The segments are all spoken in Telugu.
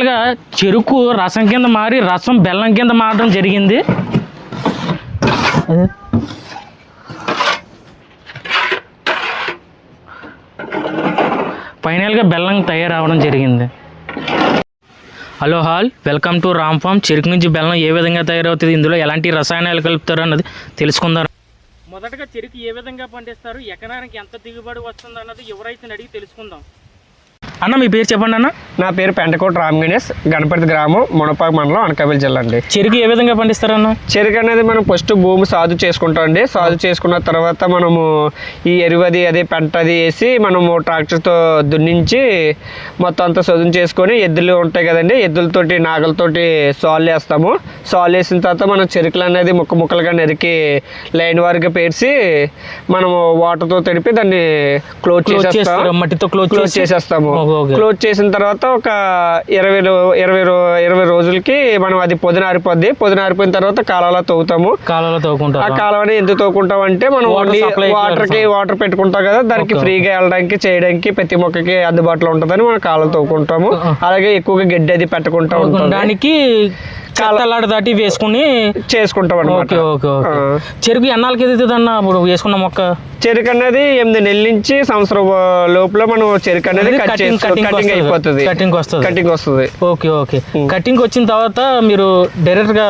ఫైనల్గా చెరుకు రసం కింద మారి రసం బెల్లం కింద మారడం జరిగింది. ఫైనల్గా బెల్లం తయారవడం జరిగింది. Hello all, welcome to Ram farm. చెరుకు నుంచి బెల్లం ఏ విధంగా తయారవుతుంది, ఇందులో ఎలాంటి రసాయనాలు కలుపుతారు అన్నది తెలుసుకుందాం. మొదటగా చెరుకు ఏ విధంగా పండిస్తారు, ఎకరానికి ఎంత దిగుబడి వస్తుంది అన్నది ఎవరైతే అడిగి తెలుసుకుందాం. అన్న మీ పేరు చెప్పండి. అన్న నా పేరు పెంటకోట రామ్ గణేష్, గణపతి గ్రామం, మునపాక మండలం, అనకాపల్లి జిల్లా అండి. చెరుకు ఏ విధంగా పండిస్తారన్న? చెరుకు అనేది మనం ఫస్ట్ భూమి సాగు చేసుకుంటాం అండి. సాగు చేసుకున్న తర్వాత మనము ఈ ఎరువది అది పెంటది వేసి మనము ట్రాక్టర్తో దున్నించి మొత్తం అంతా సదును చేసుకొని ఎద్దులు ఉంటాయి కదండి, ఎద్దులతోటి నాగలతోటి సాల్ వేస్తాము. సాల్ వేసిన తర్వాత మనం చెరుకులు అనేది ముక్కలుగా నరికి లైన్ వారిగా పేర్చి మనము వాటర్తో తడిపి దాన్ని క్లోజ్ చేసేస్తాము, మట్టితో క్లోజ్ చేసేస్తాము. క్లోజ్ చేసిన తర్వాత ఒక 20 రోజులకి మనం అది పొద్దున ఆరిపోయిన తర్వాత కాలువలో తవ్వుతాము. ఆ కాలువని ఎందుకు తవ్వుకుంటాం అంటే మనం వాటర్ పెట్టుకుంటాం కదా, దానికి ఫ్రీగా వెళ్ళడానికి చేయడానికి ప్రతి మొక్కకి అందుబాటులో ఉంటుందని మనం కాలువలో తవ్వుకుంటాము. అలాగే ఎక్కువగా గడ్డి అది పెట్టుకుంటా ఉంటాం, దానికి కాలాడ దాటి వేసుకుని చేసుకుంటాం అన్నమాట. చెరుకు ఎన్నాళ్ళకి ఎదుగుతుంది అన్న ఇప్పుడు వేసుకున్న మొక్క? చెరుకు అనేది 8 నెలల నుంచి సంవత్సరం లోపల మనం చెరుకు అనేది కటింగ్ అయిపోతుంది, కటింగ్ వస్తుంది. Okay okay. కటింగ్ వచ్చిన తర్వాత మీరు డైరెక్ట్ గా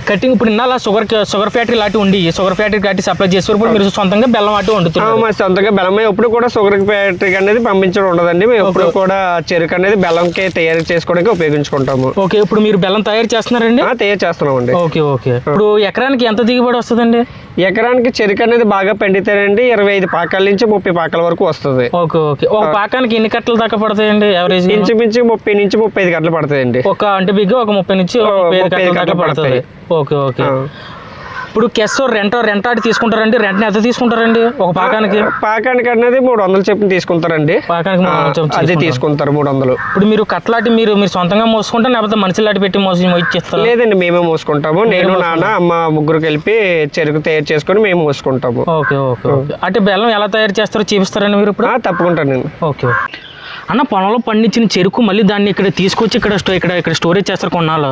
కటింగ్ ఇప్పుడు ఇన్నాళ్ళ షుగర్ ఫ్యాక్టరీ లాంటి ఉండి షుగర్ ఫ్యాక్టరీ లాంటి సప్లై చేసి ఇప్పుడు మీరు సొంతంగా బెల్లం అటు వండుతున్నారు. సొంతంగా బెల్లం ఎప్పుడు కూడా షుగర్ ఫ్యాక్టరీ అనేది పంపించడం ఉండదండి. మేము ఎప్పుడు కూడా చెరుకు అనేది బెల్లంకి తయారు చేసుకోవడానికి ఉపయోగించుకుంటాము. ఓకే, ఇప్పుడు మీరు బెల్లం తయారు చేస్తున్నారండి? తయారు చేస్తున్నామండి. Okay okay. ఇప్పుడు ఎకరానికి ఎంత దిగుబడి వస్తుందండి? ఎకరానికి చెరుకు అనేది బాగా పండితేనండి 25 పాకాల నుంచి 30 పాకాల వరకు వస్తుంది. Okay okay. ఒక పాకానికి ఎన్ని కట్టలు దాకా పడతాయండి యావరేజ్? ఇంచుమించు 30 నుంచి 35 కట్టలు పడతాయండి. ఒక అంటే బిగ్ ఒక 30 నుంచి 35 కట్టలు పడతాయి. Okay okay. ఇప్పుడు కెస్సో రెంటాటి తీసుకుంటారండి? రెంట్ని ఎంత తీసుకుంటారండి ఒక పాకానికి? పాకానికి అనేది 300 చెప్పి తీసుకుంటారండి. పాకానికి 300 అదే తీసుకుంటారు 300. ఇప్పుడు మీరు కట్లాటి మీరు సొంతంగా మోసుకుంటారు లేకపోతే మనుషులాంటి పెట్టి మోసిస్తారు? లేదండి, మేమే మోసుకుంటాము. నేను నాన్న అమ్మ ముగ్గురు కలిపి చెరుకు తయారు చేసుకుని మేము మోసుకుంటాము. Okay okay. అంటే బెల్లం ఎలా తయారు చేస్తారో చూపిస్తారండి మీరు ఇప్పుడు? తప్పకుండా నేను. ఓకే అన్న, పొలంలో పండించిన చెరుకు మళ్ళీ దాన్ని ఇక్కడ తీసుకొచ్చి ఇక్కడ స్టోరేజ్ చేస్తారు కొన్నాళ్ళు.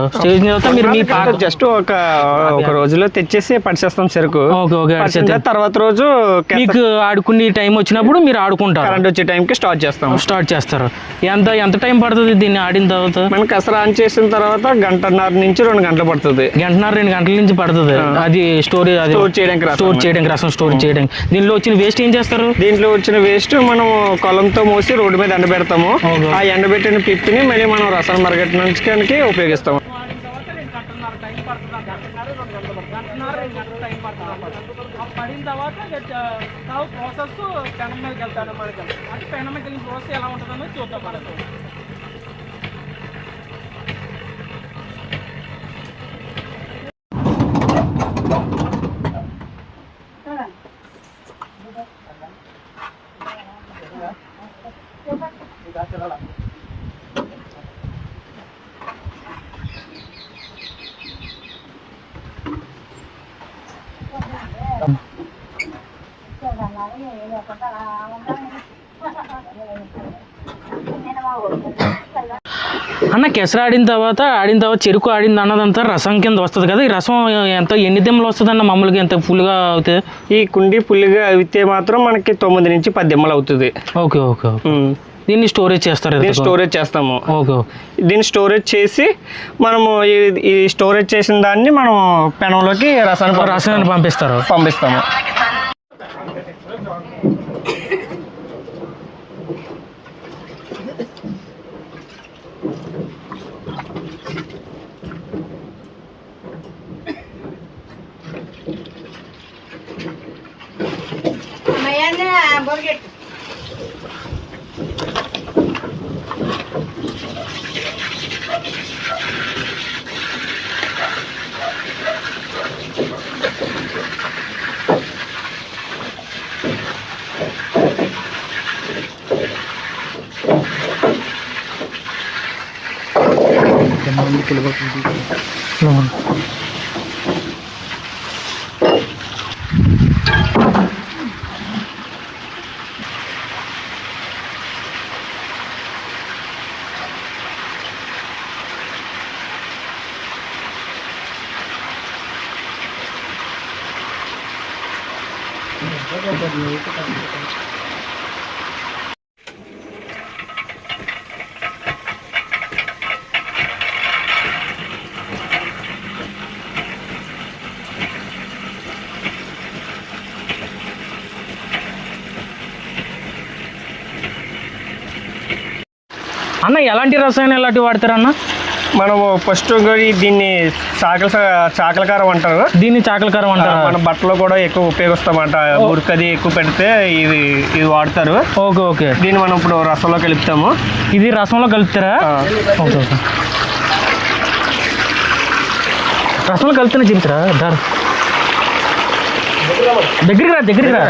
మీరు మీ జస్ట్ ఒక రోజులో తెచ్చేసి పడిచేస్తాం చెరుకు. తర్వాత రోజు మీకు ఆడుకునే టైం వచ్చినప్పుడు మీరు ఆడుకుంటారు. కరెంట్ వచ్చే టైంకి స్టార్ట్ చేస్తారు. ఎంత టైం పడుతుంది దీన్ని ఆడిన తర్వాత? మనం కసరా ఆన్ చేసిన తర్వాత 1.5 నుంచి 2 గంటలు పడుతుంది. 1.5-2 గంటల నుంచి పడుతుంది. అది స్టోర్ చేయడానికి రసం స్టోర్ చేయడానికి. దీనిలో వచ్చిన వేస్ట్ ఏం చేస్తారు? దీంట్లో వచ్చిన వేస్ట్ మనం కొలంతో మోసి రోడ్డు మీద ఎండబెడతాము. ఆ ఎండబెట్టిన పిప్పిని మళ్ళీ మనం రసం మరగట్టడానికి ఉపయోగిస్తాము. అన్న, కెసర ఆడిన తర్వాత చెరుకు ఆడింది అన్నదంతా రసం కింద వస్తుంది కదా. ఈ రసం ఎన్ని దిమ్మలు వస్తుంది అన్న మామూలుగా? ఎంత ఫుల్గా అవుతుంది? ఈ కుండీ ఫుల్గా అయితే మాత్రం మనకి 9 నుంచి 10 దిమ్మలు అవుతుంది. Okay okay. దీన్ని స్టోరేజ్ చేస్తారు? స్టోరేజ్ చేస్తాము. ఓకే. దీన్ని స్టోరేజ్ చేసి మనము ఈ స్టోరేజ్ చేసిన దాన్ని మనం పెనంలోకి రసాన్ని పంపిస్తాము. అన్న ఎలాంటి రసాయనాలు ఎలాంటివి వాడతారన్న? మనము ఫస్ట్ దీన్ని చాకలకారం అంటారు. దీన్ని చాకలకారం అంటారు. మన బట్టలో కూడా ఎక్కువ ఉపయోగిస్తామంట. మురికది ఎక్కువ పెడితే ఇది వాడతారు. Okay okay. దీన్ని మనం ఇప్పుడు రసంలో కలుపుతాము. ఇది రసంలో కలుపుతారా? Okay okay. రసంలో కలుపుతూనే చెప్తారా? దగ్గరికి రా.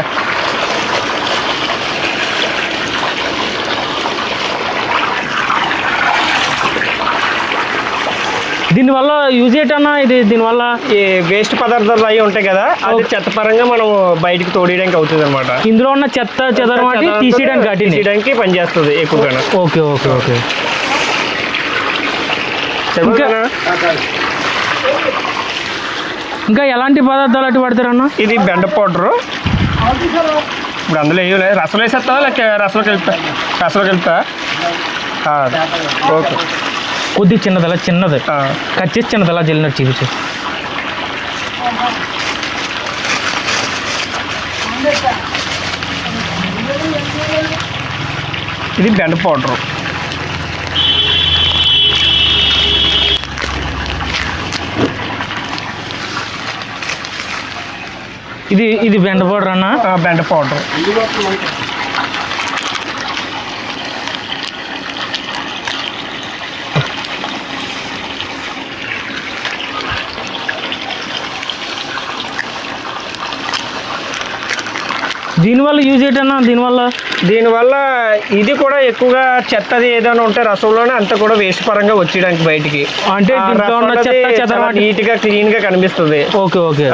దీనివల్ల యూజ్ ఏంటన్నా? దీనివల్ల ఈ వేస్ట్ పదార్థాలు అవి ఉంటాయి కదా, అది చెత్త పరంగా మనం బయటికి తోడేయడానికి అవుతుంది అనమాట. ఇందులో ఉన్న చెత్త చెదరం తీసేయడానికి పనిచేస్తుంది ఎక్కువగా. Okay okay okay. ఇంకా ఎలాంటి పదార్థాలు అటు పడతారన్న? ఇది బెండ పౌడరు. ఇప్పుడు అందులో ఏం లేదు, రసం వేసేస్తావా లేక రసంలో కలుపుతా? ఓకే. కొద్ది చిన్నది కట్ చేసి చిన్నదలా జల్లినట్టు చూపించు. ఇది బెండ పౌడరు. ఇది బెండ పౌడర్ అన్న? బెండ పౌడర్. దీనివల్ల యూజ్ ఏంటన్నా? దీనివల్ల ఇది కూడా ఎక్కువగా చెత్తది ఏదైనా ఉంటే రసంలోనే అంతా కూడా వేస్ట్ పరంగా వచ్చేయడానికి బయటికి, అంటే నీట్గా క్లీన్గా కనిపిస్తుంది. Okay okay.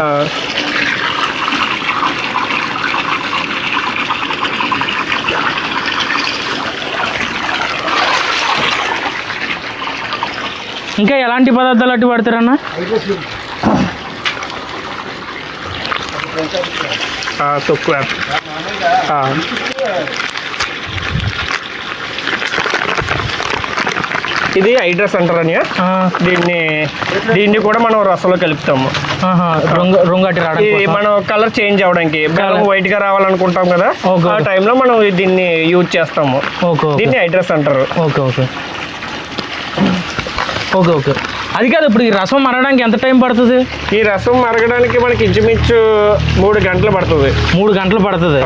ఇంకా ఎలాంటి పదార్థాలు అట్టు పడతారన్నా? తొక్కు. ఇది హైడ్రస్ అంటారని. దీన్ని కూడా మనం రసంలో కలుపుతాము. మనం కలర్ చేంజ్ అవడానికి, వైట్ గా రావాలనుకుంటాం కదా, ఆ టైంలో మనం దీన్ని యూజ్ చేస్తాము. దీన్ని హైడ్రస్ అంటారు. Okay okay okay okay. అది కాదు, ఇప్పుడు ఈ రసం మరగడానికి ఎంత టైం పడుతుంది? ఈ రసం మరగడానికి మనకి ఇంచుమించు 3 గంటలు పడుతుంది. 3 గంటలు పడుతుంది.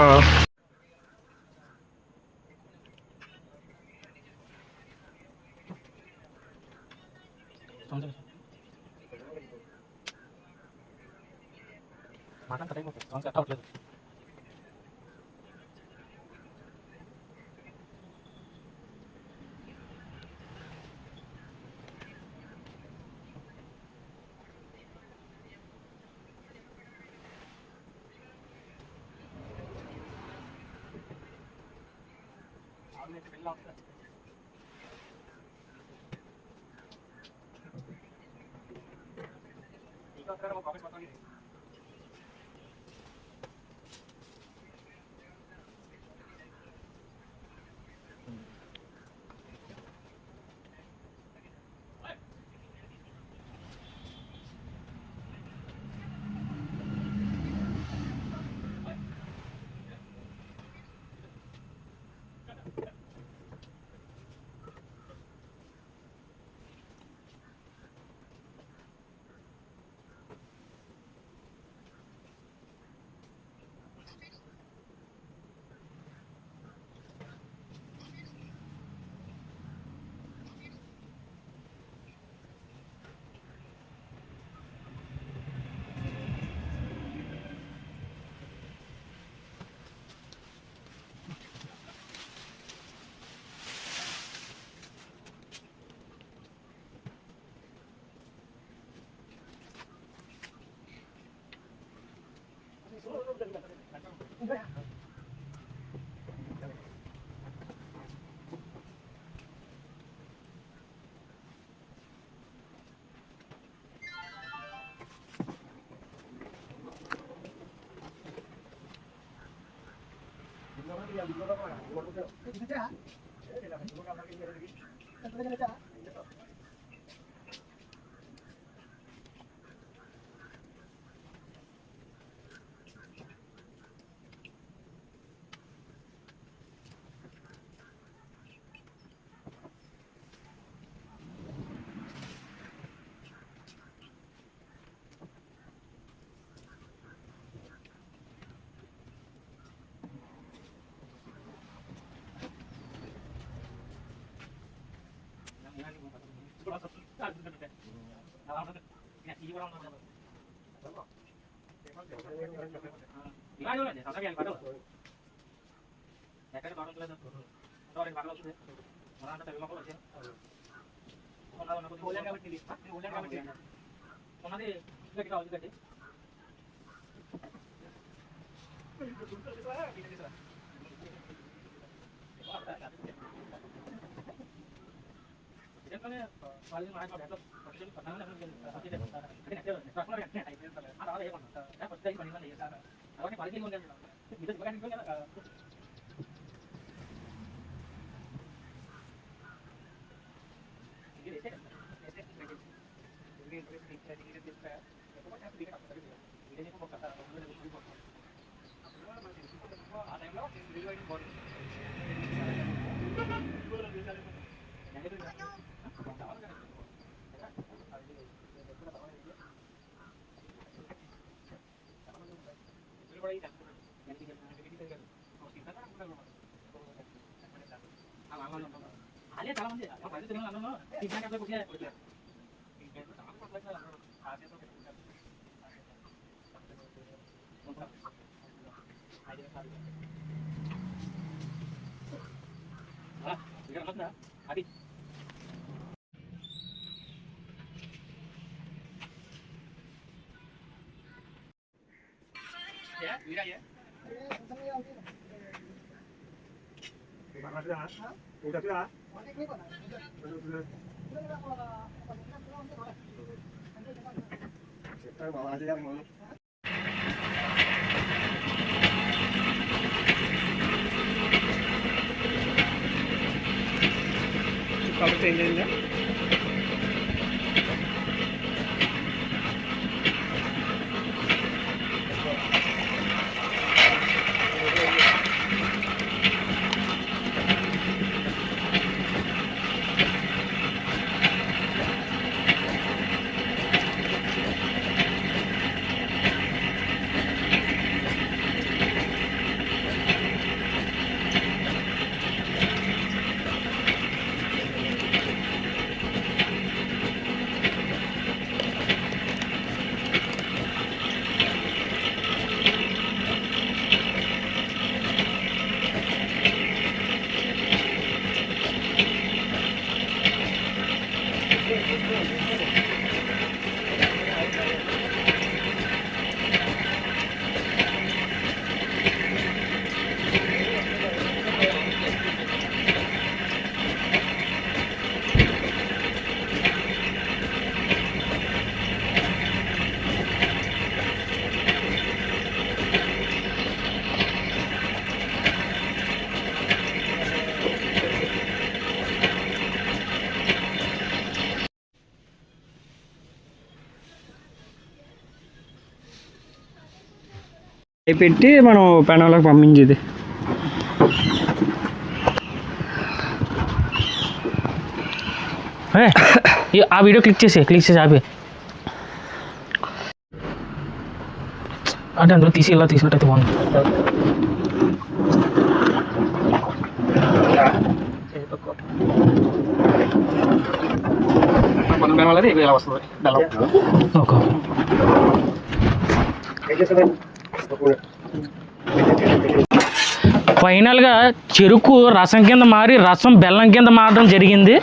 కలర్ చేంజ్ అయిందా? పెట్టి మనం పెనంలోకి పంపించేది. ఆ వీడియో క్లిక్ చేసి ఆపే అంటే అందులో తీసి ఇలా తీసినట్టయితే బాగుంది. ఓకే ఫైనల్గా చెరుకు రసం కింద మారి రసం బెల్లం కింద మారడం జరిగింది.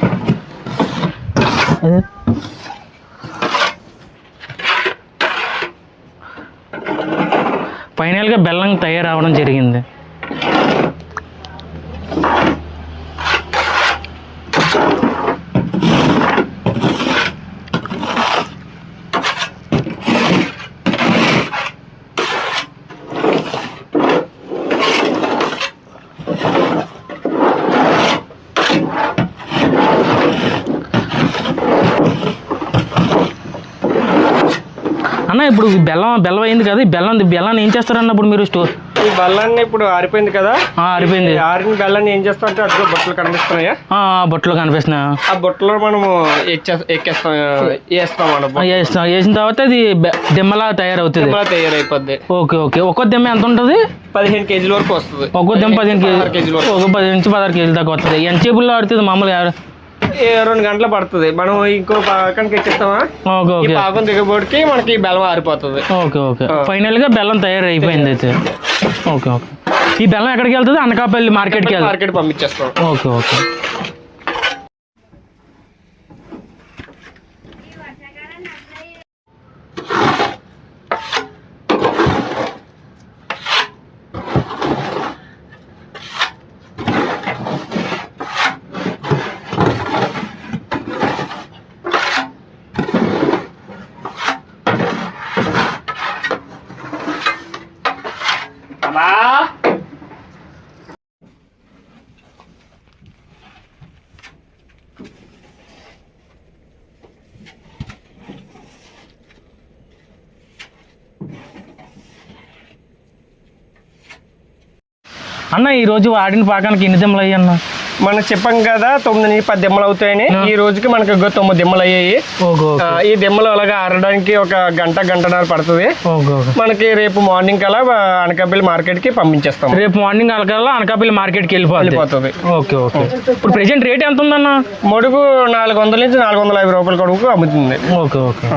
ఫైనల్గా బెల్లం తయారవడం జరిగింది. ఇప్పుడు ఈ బెల్లం అయింది కదా, ఈ బెల్లాన్ని ఏం చేస్తారన్న ఇప్పుడు మీరు స్టోర్? ఈ బెల్లాన్ని ఇప్పుడు ఆరిపోయింది కదా, ఆరిపోయింది. ఆరిన బెల్లాన్ని ఏం చేస్తాం అంటే అదిగో బొట్టలు కనిపిస్తున్నాయా, బొట్టలు కనిపిస్తున్నాయా, ఆ బొట్టలో మనము వేస్తాం వేసిన తర్వాత అది దిమ్మలా తయారవుతుంది, తయారైపోద్ది. Okay okay. ఒక్కో దిమ్మ ఎంత ఉంటుంది? 15 కేజీల వరకు వస్తుంది. ఒక్కో దిమ్మ 15 కేజీలు, ఒక 10 నుంచి 16 కేజీల దాకా వస్తుంది. ఎంత సేపుల్లో ఆడుతుంది మామూలుగా? 2 గంటలు పడుతుంది. మనం ఇంకో పాకానికి ఎక్కిస్తామా, పాకం దిగబోడికి మనకి బెల్లం ఆరిపోతుంది. Okay okay. ఫైనల్ గా బెల్లం తయారైపోయింది అయితే. Okay okay. ఈ బెల్లం ఎక్కడికి వెళ్తుంది? అనకాపల్లి మార్కెట్కి వెళ్తుంది. మార్కెట్ పంపించేస్తాం. Okay okay. అన్న ఈరోజు వాడిన పాకానికి ఎన్ని దిమ్మలు అయ్యాయి అన్న? మనం చెప్పాం కదా 9 నుంచి 10 దిమ్మలు అవుతాయని. ఈ రోజుకి మనకు 9 దిమ్మలు అయ్యాయి. ఈ దిమ్మలు అలాగా ఆరడానికి ఒక గంటన్నర పడుతుంది. మనకి రేపు మార్నింగ్ కల్లా అనకాపల్లి మార్కెట్ కి పంపించేస్తాం. రేపు మార్నింగ్ కల్లా అనకాపల్లి మార్కెట్ కి వెళ్ళిపోతుంది. Okay okay. ఇప్పుడు ప్రెసెంట్ రేట్ ఎంత ఉందన్న? మడుగు 400 నుంచి 450 రూపాయల కొడుకు అమ్ముతుంది. Okay okay.